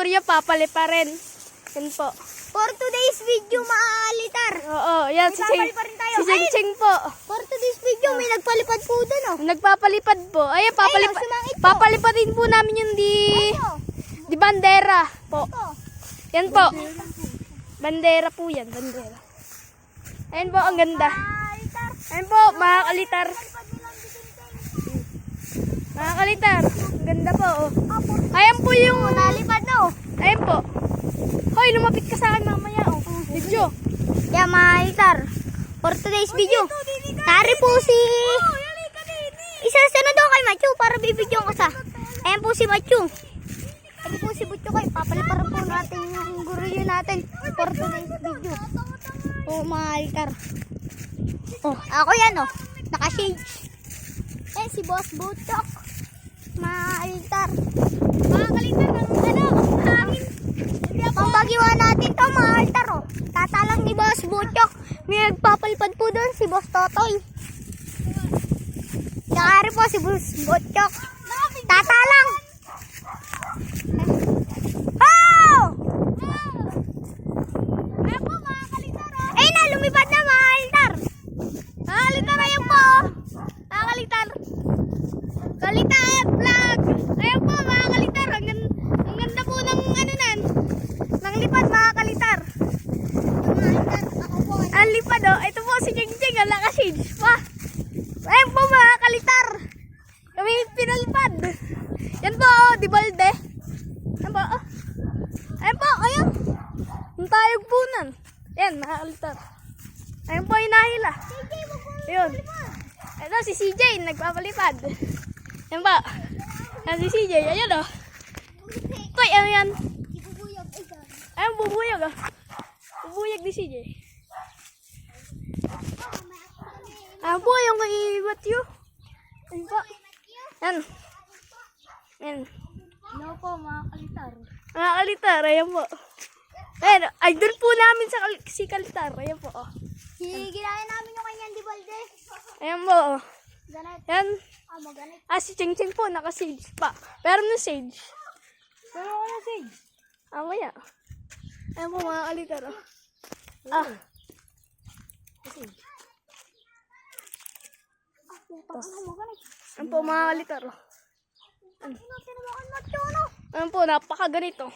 gurya, papali pa rin. Yan po. For today's video, maalitar. Oo, yan. Si Papali pa rin tayo. Si Ching po. For today's video, may nagpalipad po doon, oh. Nagpapalipad po. Ayan, sumangit po. papalipadin po namin yung Ano? di bandera po. Ito. Yan po. Bandera po yan, bandera. Ayan po, ang ganda. Maalitar. Ayan po, mga kalitar. Mga kalitar, ang ganda po. Oh. Ayan po yung... Nalipad na, oh. Ayan po. Hoy, lumapit ka sa akin mamaya. Oh. Video. Yeah, maalitar. For today's video, tari po si... Isa na daw kay Machu para bibigyan ko sa. Ayan po si Machu. Ayan po si Butcho kay. Papaliparan po natin yung guryo natin for today's video. Oh, maalitar. Oh, ako yan, oh. Naka-shades. Eh, si Boss Butchok. Maalitar. Mga kalitar ng ano, hangin. Pambagiwa natin to, maalitar, oh. Tatalang ni Boss Butchok. May nagpapalipad po doon, si Boss Totoy. Nakari po si Boss Butchok. Tatalang. Oh! Ayan po, mga kalitar, oh. Ayun na, lumipad na, mga kalitar. Mga kalitar, ayan po. Mga kalitar. Kalitar vlog. Ayan po, mga kalitar. Ang ganda po ng ano nan. Ng lipad, mga kalitar. Ang lipad, oh. Ito po si Ching Ching. Ang nakashades pa. Ayan po, mga kalitar. Kami pinalipad. Yan po, oh. Di balde. Ayan po, oh. Ayan po, ayan. Ang tayog po nan. Ayan, mga kalitar. Ayan po, inahila. Ayun. Ito si CJ, nagpapalipad. Yan ba? Yan si CJ, ayan o. Koy, ano yan? Ayan, bubuyag o. Bubuyag ni CJ. Ayan po, yung kay Matthew. Ayan po. Yan. Yan. Hello po, mga kalitar. Mga kalitar, ayan po. Ayan, idol po namin si Kalitar. Ayan po o. Ginaya namin yung kanyang di balde. Ayan po o. Ganit. Yan. Ganit. Si Ching Ching po, naka-sage pa. Pero na sage. Pero ano sage? Maya. Ayan po mga kalitar. Oh. Ayan po mga kalitar. Oh. Ayan po, napakaganito.